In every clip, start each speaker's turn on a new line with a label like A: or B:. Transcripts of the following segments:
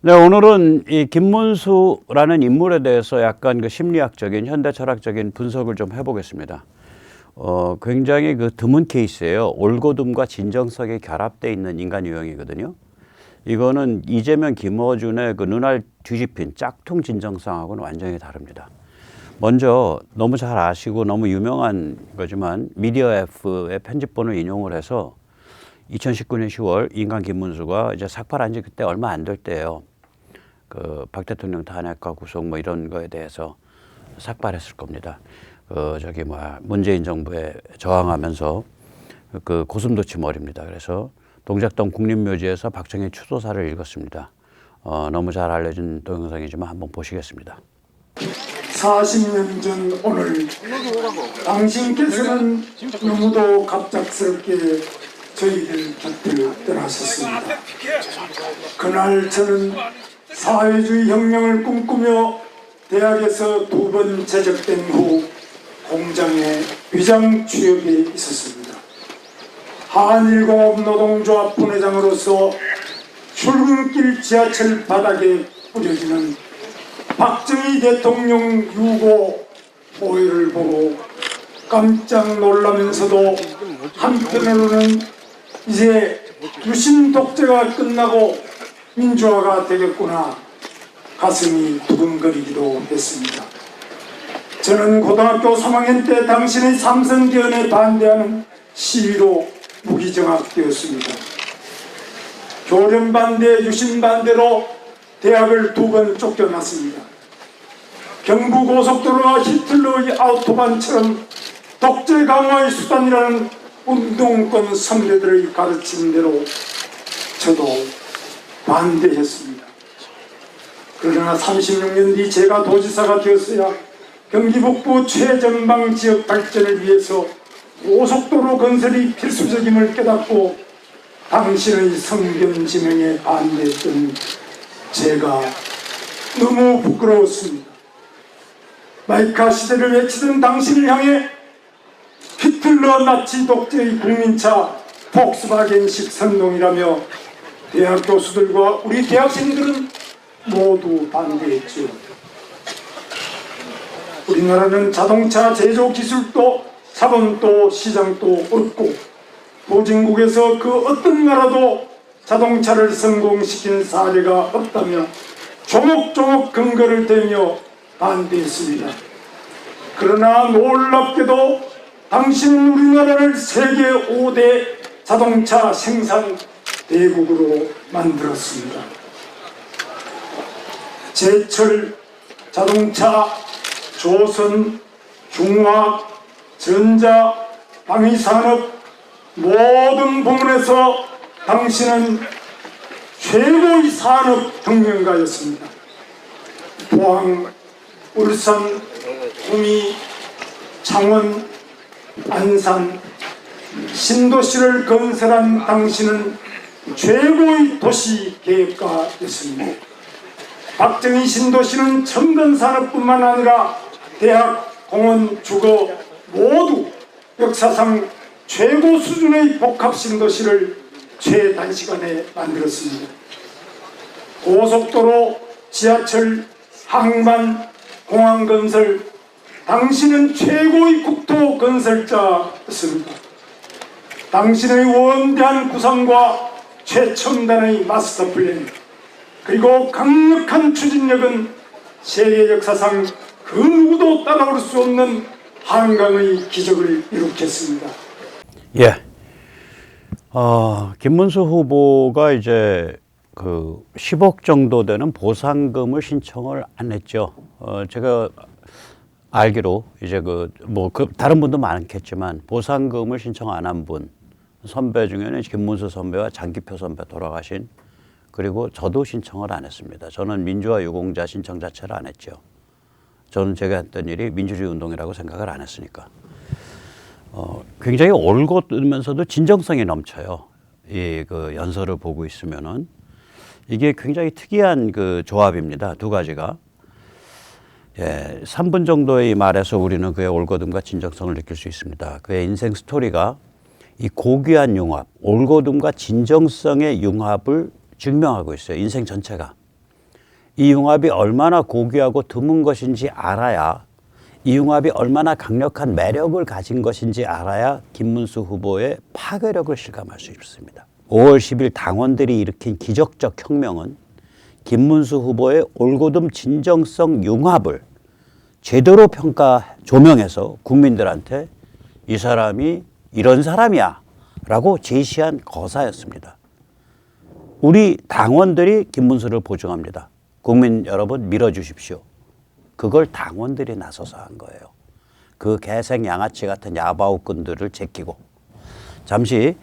A: 네, 오늘은 이 김문수라는 인물에 대해서 약간 그 심리학적인 현대 철학적인 분석을 좀 해보겠습니다. 굉장히 그 드문 케이스예요. 올고듬과 진정성이 결합되어 있는 인간 유형이거든요. 이거는 이재명, 김어준의 그 눈알 뒤집힌 짝퉁 진정성하고는 완전히 다릅니다. 먼저 너무 잘 아시고 너무 유명한 거지만 미디어 F의 편집본을 인용을 해서 2019년 10월 인간 김문수가 이제 삭발한 지 그때 얼마 안 될 때예요. 그 박 대통령 탄핵과 구속 뭐 이런 거에 대해서 삭발했을 겁니다. 문재인 정부에 저항하면서 그 고슴도치 머리입니다. 그래서 동작동 국립묘지에서 박정희 추도사를 읽었습니다. 너무 잘 알려진 동영상이지만 한번 보시겠습니다.
B: 40년 전 오늘 당신께서는 너무도 갑작스럽게 저희들 곁을 떠나셨습니다. 그날 저는 사회주의 혁명을 꿈꾸며 대학에서 2번 제적된 후 공장의 위장 취업에 있었습니다. 한일공업 노동조합 부회장으로서 출근길 지하철 바닥에 뿌려지는 박정희 대통령 유고 보혈을 보고 깜짝 놀라면서도 한편으로는 이제 유신 독재가 끝나고 민주화가 되겠구나 가슴이 두근거리기도 했습니다. 저는 고등학교 3학년 때 당신의 삼선 개헌에 반대하는 시위로 무기정학되었습니다. 교련 반대, 유신 반대로 대학을 2번 쫓겨났습니다. 경부고속도로와 히틀러의 아우토반처럼 독재 강화의 수단이라는 운동권 선배들의 가르친 대로 저도 반대했습니다. 그러나 36년 뒤 제가 도지사가 되었어야 경기 북부 최전방 지역 발전을 위해서 고속도로 건설이 필수적임을 깨닫고 당신의 성견 지명에 반대했던 제가 너무 부끄러웠습니다. 마이카 시대를 외치던 당신을 향해 히틀러 나치 독재의 국민차 폭스바겐식 선동이라며 대학 교수들과 우리 대학생들은 모두 반대했죠. 우리나라는 자동차 제조 기술도 자본도 시장도 없고 후진국에서 그 어떤 나라도 자동차를 성공시킨 사례가 없다며 조목조목 근거를 대며 반대했습니다. 그러나 놀랍게도 당신은 우리나라를 세계 5대 자동차 생산 대국으로 만들었습니다. 제철, 자동차, 조선, 중화학, 전자, 방위산업 모든 부문에서 당신은 최고의 산업혁명가였습니다. 포항, 울산, 구미, 창원, 안산, 신도시를 건설한 당신은 최고의 도시계획가였습니다. 박정희 신도시는 첨단산업뿐만 아니라 대학, 공원, 주거 모두 역사상 최고 수준의 복합신도시를 최단시간에 만들었습니다. 고속도로, 지하철, 항만, 공항건설, 당신은 최고의 국토건설자였습니다. 당신의 원대한 구상과 최첨단의 마스터 플랜 그리고 강력한 추진력은 세계 역사상 그 누구도 따라올 수 없는 한강의 기적을 일으켰습니다.
A: 예. 김문수 후보가 이제 그 10억 정도 되는 보상금을 신청을 안 했죠. 제가 알기로 이제 다른 분도 많겠지만 보상금을 신청 안 한 분 선배 중에는 김문수 선배와 장기표 선배 돌아가신 그리고 저도 신청을 안 했습니다. 저는 민주화 유공자 신청 자체를 안 했죠. 저는 제가 했던 일이 민주주의 운동이라고 생각을 안 했으니까. 굉장히 올곧으면서도 진정성이 넘쳐요. 그 연설을 보고 있으면은 이게 굉장히 특이한 그 조합입니다. 두 가지가. 3분 정도의 말에서 우리는 그의 올곧음과 진정성을 느낄 수 있습니다. 그의 인생 스토리가 이 고귀한 융합, 올곧음과 진정성의 융합을 증명하고 있어요. 인생 전체가. 이 융합이 얼마나 고귀하고 드문 것인지 알아야, 이 융합이 얼마나 강력한 매력을 가진 것인지 알아야 김문수 후보의 파괴력을 실감할 수 있습니다. 5월 10일 당원들이 일으킨 기적적 혁명은 김문수 후보의 올곧음 진정성 융합을 제대로 조명해서 국민들한테 이 사람이 이런 사람이야 라고 제시한 거사였습니다. 우리 당원들이 김문수를 보증합니다. 국민 여러분 밀어주십시오. 그걸 당원들이 나서서 한 거예요. 그 개생 양아치 같은 야바오꾼들을 제끼고. 잠시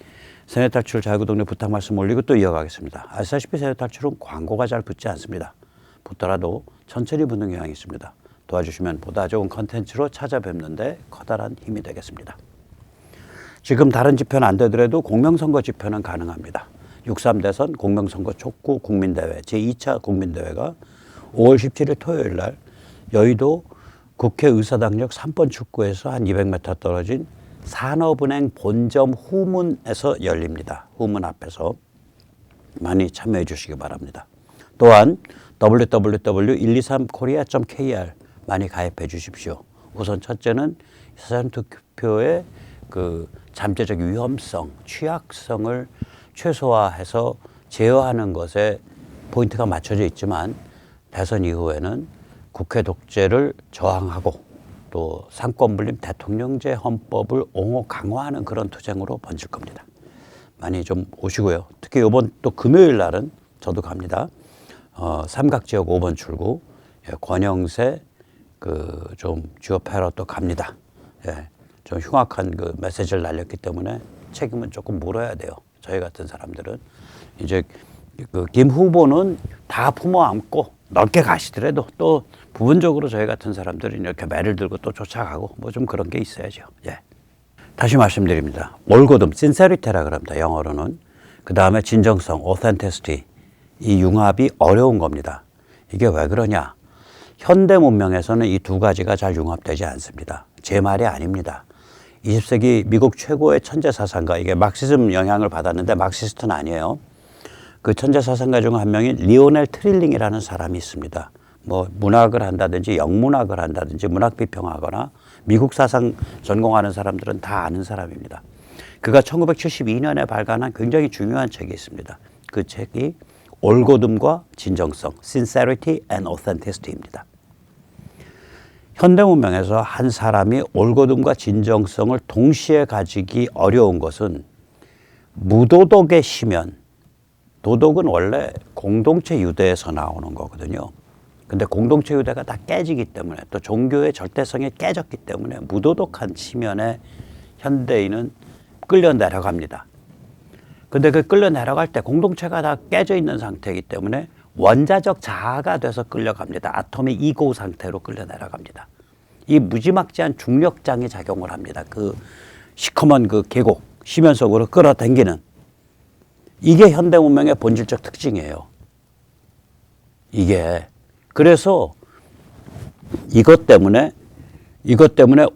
A: 세뇌탈출 자유구독료 부탁 말씀 올리고 또 이어가겠습니다. 아시다시피 세뇌탈출은 광고가 잘 붙지 않습니다. 붙더라도 천천히 붙는 경향이 있습니다. 도와주시면 보다 좋은 컨텐츠로 찾아뵙는데 커다란 힘이 되겠습니다. 지금 다른 집회는 안 되더라도 공명선거 집회는 가능합니다. 6.3 대선 공명선거 촉구 국민대회 제2차 국민대회가 5월 17일 토요일 날 여의도 국회의사당역 3번 출구에서 한 200m 떨어진 산업은행 본점 후문에서 열립니다. 후문 앞에서 많이 참여해 주시기 바랍니다. 또한 www.123korea.kr 많이 가입해 주십시오. 우선 첫째는 사전투표의 그 잠재적 위험성, 취약성을 최소화해서 제어하는 것에 포인트가 맞춰져 있지만 대선 이후에는 국회 독재를 저항하고 또 상권분립 대통령제 헌법을 옹호 강화하는 그런 투쟁으로 번질 겁니다. 많이 좀 오시고요. 특히 이번 또 금요일 날은 저도 갑니다. 삼각지역 5번 출구 권영세 그 좀 지역회로 또 갑니다. 예, 좀 흉악한 그 메시지를 날렸기 때문에 책임은 조금 물어야 돼요. 저희 같은 사람들은 이제 그 김 후보는 다 품어 안고 넓게 가시더라도 또 부분적으로 저희 같은 사람들은 이렇게 매를 들고 또 쫓아가고 뭐 좀 그런 게 있어야죠. 예. 다시 말씀드립니다. 올곧음, sincerity라 그럽니다. 영어로는. 그 다음에 진정성, authenticity. 이 융합이 어려운 겁니다. 이게 왜 그러냐? 현대 문명에서는 이 두 가지가 잘 융합되지 않습니다. 제 말이 아닙니다. 20세기 미국 최고의 천재 사상가, 이게 막시즘 영향을 받았는데 막시스트는 아니에요. 그 천재 사상가 중 한 명인 리오넬 트릴링이라는 사람이 있습니다. 뭐 문학을 한다든지 영문학을 한다든지 문학 비평하거나 미국 사상 전공하는 사람들은 다 아는 사람입니다. 그가 1972년에 발간한 굉장히 중요한 책이 있습니다. 그 책이 올곧음과 진정성, sincerity and authenticity입니다. 현대 문명에서 한 사람이 올곧음과 진정성을 동시에 가지기 어려운 것은 무도덕의 심연, 도덕은 원래 공동체 유대에서 나오는 거거든요. 근데 공동체 유대가 다 깨지기 때문에 또 종교의 절대성이 깨졌기 때문에 무도덕한 심연에 현대인은 끌려 내려갑니다. 근데 그 끌려 내려갈 때 공동체가 다 깨져 있는 상태이기 때문에 원자적 자아가 돼서 끌려갑니다. 아톰의 이고 상태로 끌려 내려갑니다. 이 무지막지한 중력장이 작용을 합니다. 그 시커먼 그 계곡, 심연 속으로 끌어당기는. 이게 현대 문명의 본질적 특징이에요. 이게. 그래서 이것 때문에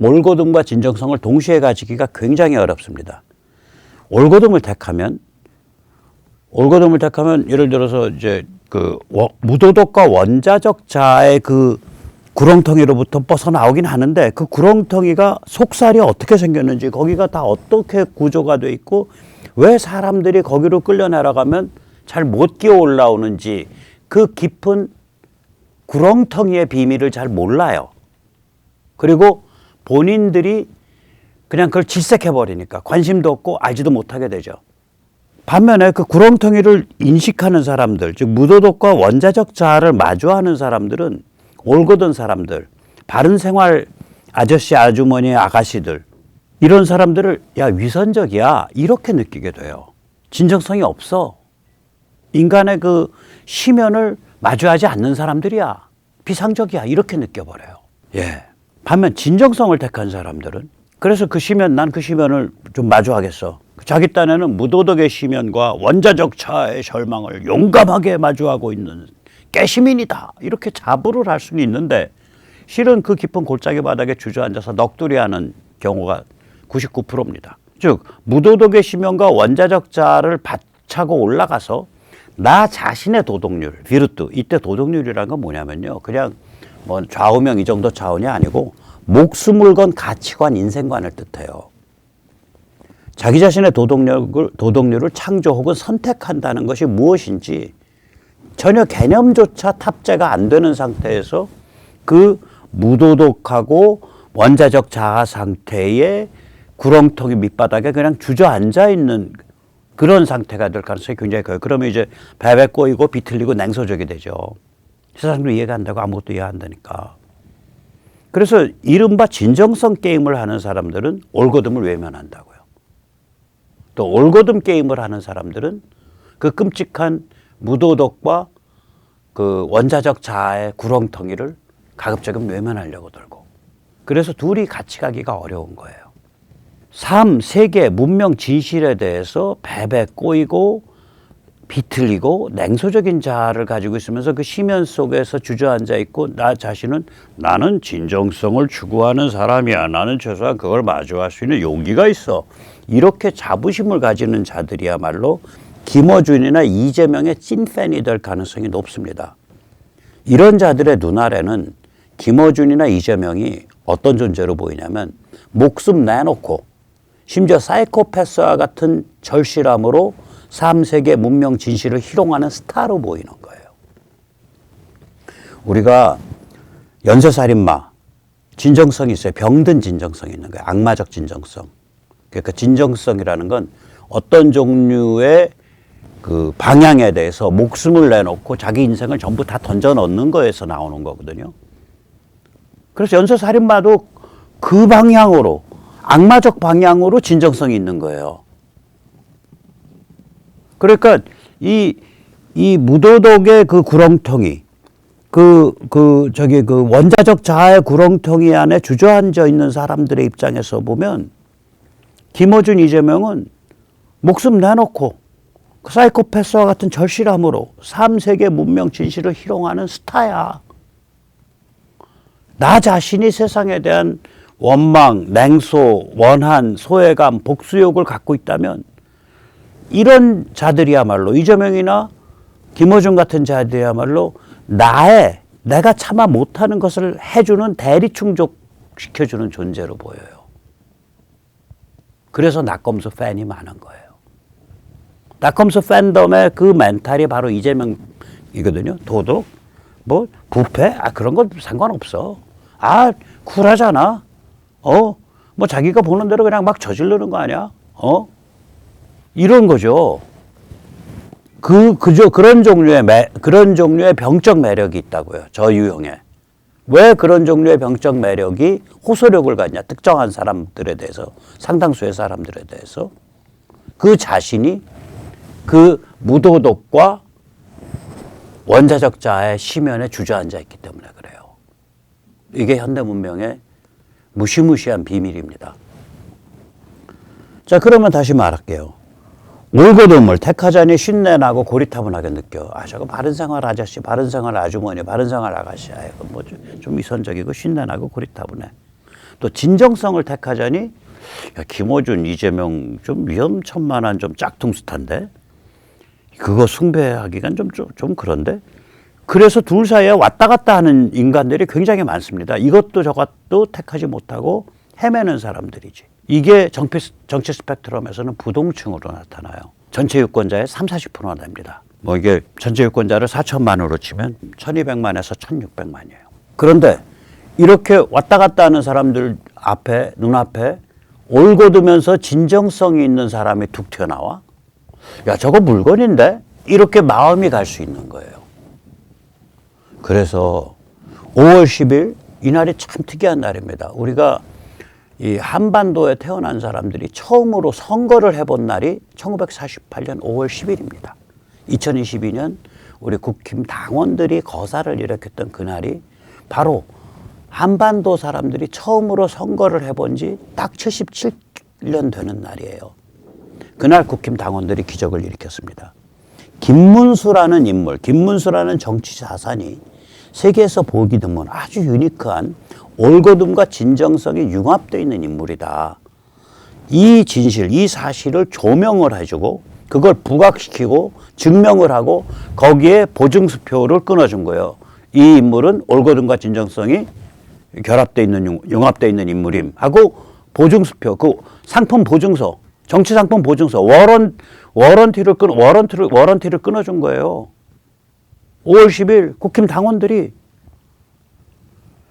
A: 올곧음과 진정성을 동시에 가지기가 굉장히 어렵습니다. 올곧음을 택하면 예를 들어서 이제 그 무도덕과 원자적 자아의 그 구렁텅이로부터 벗어나오긴 하는데 그 구렁텅이가 속살이 어떻게 생겼는지 거기가 다 어떻게 구조가 돼 있고 왜 사람들이 거기로 끌려 내려가면 잘 못 끼어 올라오는지 그 깊은 구렁텅이의 비밀을 잘 몰라요. 그리고 본인들이 그냥 그걸 질색해버리니까 관심도 없고 알지도 못하게 되죠. 반면에 그 구렁텅이를 인식하는 사람들, 즉 무도덕과 원자적 자아를 마주하는 사람들은 올곧은 사람들, 바른 생활 아저씨, 아주머니, 아가씨들 이런 사람들을 야 위선적이야 이렇게 느끼게 돼요. 진정성이 없어. 인간의 그 심연을 마주하지 않는 사람들이야. 비상적이야 이렇게 느껴버려요. 예. 반면 진정성을 택한 사람들은 그래서 난 그 심연을 좀 마주하겠어. 자기 딴에는 무도덕의 심연과 원자적 자아의 절망을 용감하게 마주하고 있는 깨시민이다. 이렇게 자부를 할 수는 있는데 실은 그 깊은 골짜기 바닥에 주저앉아서 넋두리하는 경우가 99%입니다. 즉 무도덕의 심연과 원자적 자아를 바차고 올라가서 나 자신의 도덕률, 비르투. 이때 도덕률이라는 건 뭐냐면요. 그냥 뭐 좌우명 이 정도 차원이 아니고 목숨을 건 가치관, 인생관을 뜻해요. 자기 자신의 도덕률을 창조 혹은 선택한다는 것이 무엇인지 전혀 개념조차 탑재가 안 되는 상태에서 그 무도덕하고 원자적 자아 상태의 구렁텅이 밑바닥에 그냥 주저앉아 있는 그런 상태가 될 가능성이 굉장히 커요. 그러면 이제 베베 꼬이고 비틀리고 냉소적이 되죠. 세상도 이해가 안 되고 아무것도 이해 안 되니까. 그래서 이른바 진정성 게임을 하는 사람들은 올거듬을 외면한다고요. 또 올거듬 게임을 하는 사람들은 그 끔찍한 무도덕과 그 원자적 자아의 구렁텅이를 가급적이면 외면하려고 들고. 그래서 둘이 같이 가기가 어려운 거예요. 삶, 세계, 문명, 진실에 대해서 베베 꼬이고 비틀리고 냉소적인 자아를 가지고 있으면서 그 심연 속에서 주저앉아 있고 나 자신은 나는 진정성을 추구하는 사람이야. 나는 최소한 그걸 마주할 수 있는 용기가 있어. 이렇게 자부심을 가지는 자들이야말로 김어준이나 이재명의 찐팬이 될 가능성이 높습니다. 이런 자들의 눈아래는 김어준이나 이재명이 어떤 존재로 보이냐면 목숨 내놓고 심지어 사이코패스와 같은 절실함으로 삶, 세계, 문명, 진실을 희롱하는 스타로 보이는 거예요. 우리가 연쇄살인마, 진정성이 있어요. 병든 진정성이 있는 거예요. 악마적 진정성. 그러니까 진정성이라는 건 어떤 종류의 그 방향에 대해서 목숨을 내놓고 자기 인생을 전부 다 던져 넣는 거에서 나오는 거거든요. 그래서 연쇄살인마도 그 방향으로, 악마적 방향으로 진정성이 있는 거예요. 그러니까 이 무도덕의 그 구렁텅이, 그 원자적 자아의 구렁텅이 안에 주저앉아 있는 사람들의 입장에서 보면 김어준, 이재명은 목숨 내놓고 그 사이코패스와 같은 절실함으로 삶, 세계, 문명, 진실을 희롱하는 스타야. 나 자신이 세상에 대한 원망, 냉소, 원한, 소외감, 복수욕을 갖고 있다면 이런 자들이야말로 이재명이나 김어준 같은 자들이야말로 내가 참아 못하는 것을 해주는 대리충족시켜주는 존재로 보여요. 그래서 낙검수 팬이 많은 거예요. 낙검수 팬덤의 그 멘탈이 바로 이재명이거든요. 도덕, 뭐 부패, 그런 건 상관없어. 쿨하잖아. 뭐 자기가 보는 대로 그냥 막 저지르는 거 아니야? 이런 거죠. 그런 종류의 병적 매력이 있다고요. 저 유형에. 왜 그런 종류의 병적 매력이 호소력을 갖냐? 특정한 사람들에 대해서, 상당수의 사람들에 대해서. 그 자신이 그 무도덕과 원자적 자아의 심연에 주저앉아 있기 때문에 그래요. 이게 현대 문명의 무시무시한 비밀입니다. 자, 그러면 다시 말할게요. 올거둠을 택하자니 쉰내나고 고리타분하게 느껴. 저거 바른생활 아저씨, 바른생활 아주머니, 바른생활 아가씨야. 뭐 좀 위선적이고 쉰내나고 고리타분해. 또 진정성을 택하자니 야, 김어준, 이재명 좀 위험천만한 좀 짝퉁스타인데 그거 숭배하기가 좀 그런데. 그래서 둘 사이에 왔다 갔다 하는 인간들이 굉장히 많습니다. 이것도 저것도 택하지 못하고 헤매는 사람들이지. 이게 정치 스펙트럼에서는 부동층으로 나타나요. 전체 유권자의 30-40%나 됩니다. 뭐 이게 전체 유권자를 4천만으로 치면 1200만에서 1600만이에요. 그런데 이렇게 왔다 갔다 하는 사람들 앞에, 눈앞에 올고두면서 진정성이 있는 사람이 툭 튀어나와? 야, 저거 물건인데? 이렇게 마음이 갈 수 있는 거예요. 그래서 5월 10일, 이날이 참 특이한 날입니다. 우리가 이 한반도에 태어난 사람들이 처음으로 선거를 해본 날이 1948년 5월 10일입니다. 2022년 우리 국힘 당원들이 거사를 일으켰던 그날이 바로 한반도 사람들이 처음으로 선거를 해본 지 딱 77년 되는 날이에요. 그날 국힘 당원들이 기적을 일으켰습니다. 김문수라는 인물, 김문수라는 정치 자산이 세계에서 보기 드문 아주 유니크한 올거둠과 진정성이 융합되어 있는 인물이다. 이 진실, 이 사실을 조명을 해주고 그걸 부각시키고 증명을 하고 거기에 보증수표를 끊어준 거예요. 이 인물은 올거둠과 진정성이 결합돼 있는 융합돼 있는 인물임 하고 보증수표, 그 상품 보증서, 정치 상품 보증서, 워런티를 끊어준 거예요. 5월 10일 국힘 당원들이.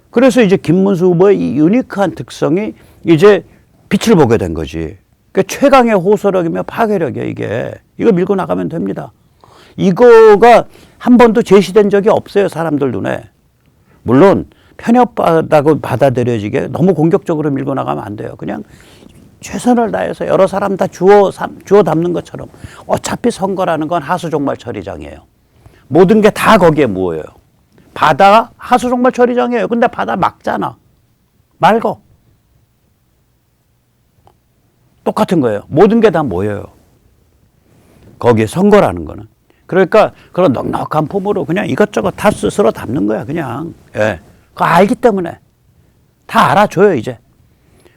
A: 그래서 이제 김문수 후보의 이 유니크한 특성이 이제 빛을 보게 된 거지. 그러니까 최강의 호소력이며 파괴력이야, 이게. 이거 밀고 나가면 됩니다. 이거가 한 번도 제시된 적이 없어요, 사람들 눈에. 물론 편협하다고 받아들여지게 너무 공격적으로 밀고 나가면 안 돼요. 그냥 최선을 다해서 여러 사람 다 주워 담는 것처럼. 어차피 선거라는 건 하수종말 처리장이에요. 모든 게 다 거기에 모여요. 바다가 하수종말 처리장이에요. 근데 바다 막잖아. 말고. 똑같은 거예요. 모든 게 다 모여요. 거기에 선거라는 거는. 그러니까 그런 넉넉한 폼으로 그냥 이것저것 다 스스로 담는 거야, 그냥. 예. 그거 알기 때문에. 다 알아줘요, 이제.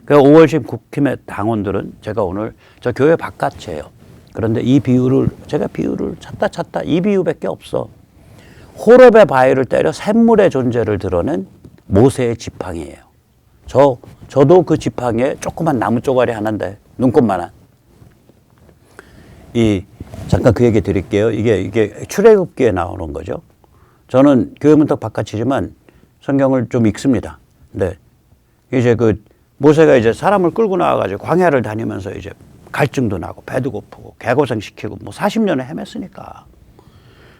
A: 그 5월 10 국힘의 당원들은 제가 오늘 저 교회 바깥이에요. 그런데 이 비유를, 제가 비유를 찾다 이 비유밖에 없어. 호렙의 바위를 때려 샘물의 존재를 드러낸 모세의 지팡이에요. 저도 그 지팡이에 조그만 나무 쪼가리 하나인데, 눈곱만한. 잠깐 그 얘기 드릴게요. 이게 출애굽기에 나오는 거죠. 저는 교회 문턱 바깥이지만 성경을 좀 읽습니다. 근데 이제 모세가 이제 사람을 끌고 나와가지고 광야를 다니면서 이제 갈증도 나고 배도 고프고 개고생 시키고 뭐 40년을 헤맸으니까.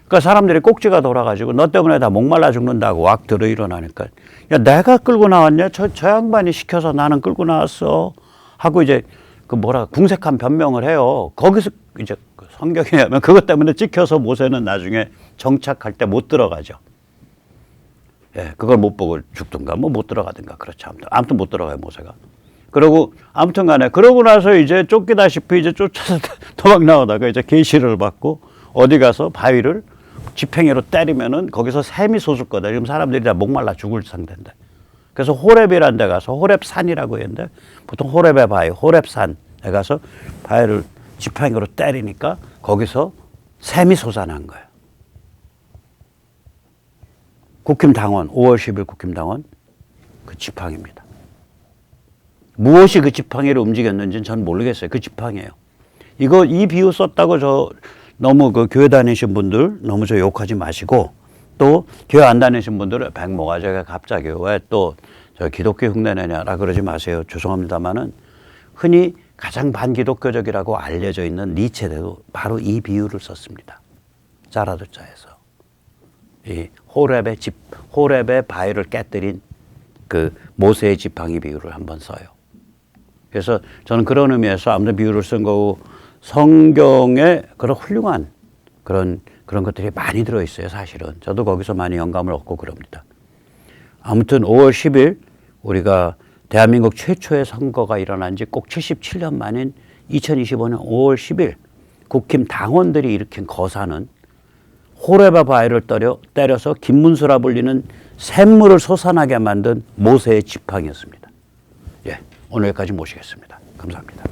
A: 그러니까 사람들이 꼭지가 돌아가지고 너 때문에 다 목말라 죽는다고 왁 들어 일어나니까, 야, 내가 끌고 나왔냐? 저 양반이 시켜서 나는 끌고 나왔어. 하고 이제 궁색한 변명을 해요. 거기서 이제 성경에 하면 그것 때문에 찍혀서 모세는 나중에 정착할 때 못 들어가죠. 예, 그걸 못 보고 죽든가 못 들어가든가 그렇죠. 아무튼 못 들어가요, 모세가. 그러고 아무튼 간에 그러고 나서 이제 쫓기다시피 이제 쫓아서 도망 나오다가 이제 계시를 받고 어디 가서 바위를 지팡이로 때리면은 거기서 샘이 솟을 거다. 지금 사람들이 다 목말라 죽을 상태인데. 그래서 호렙이라는 데 가서 호렙산이라고 했는데 보통 호렙의 바위, 호렙산에 가서 바위를 지팡이로 때리니까 거기서 샘이 솟아난 거예요. 국힘당원, 5월 10일 국힘당원 그 지팡이입니다. 무엇이 그 지팡이를 움직였는지는 전 모르겠어요. 그 지팡이에요. 이 비유 썼다고 너무 교회 다니신 분들 너무 욕하지 마시고, 또 교회 안 다니신 분들은 백모가 제가 갑자기 왜 또 저 기독교 흉내내냐라 그러지 마세요. 죄송합니다만은 흔히 가장 반기독교적이라고 알려져 있는 니체도 바로 이 비유를 썼습니다. 자라도자에서. 이 호렙의 바위를 깨뜨린 그 모세의 지팡이 비유를 한번 써요. 그래서 저는 그런 의미에서 아무튼 비유를 쓴 거고, 성경에 그런 훌륭한 그런 것들이 많이 들어있어요, 사실은. 저도 거기서 많이 영감을 얻고 그럽니다. 아무튼 5월 10일 우리가 대한민국 최초의 선거가 일어난 지 꼭 77년 만인 2025년 5월 10일 국힘 당원들이 일으킨 거사는 호렙의 바위를 때려서 김문수라 불리는 샘물을 솟아나게 만든 모세의 지팡이였습니다. 예, 오늘 여기까지 모시겠습니다. 감사합니다.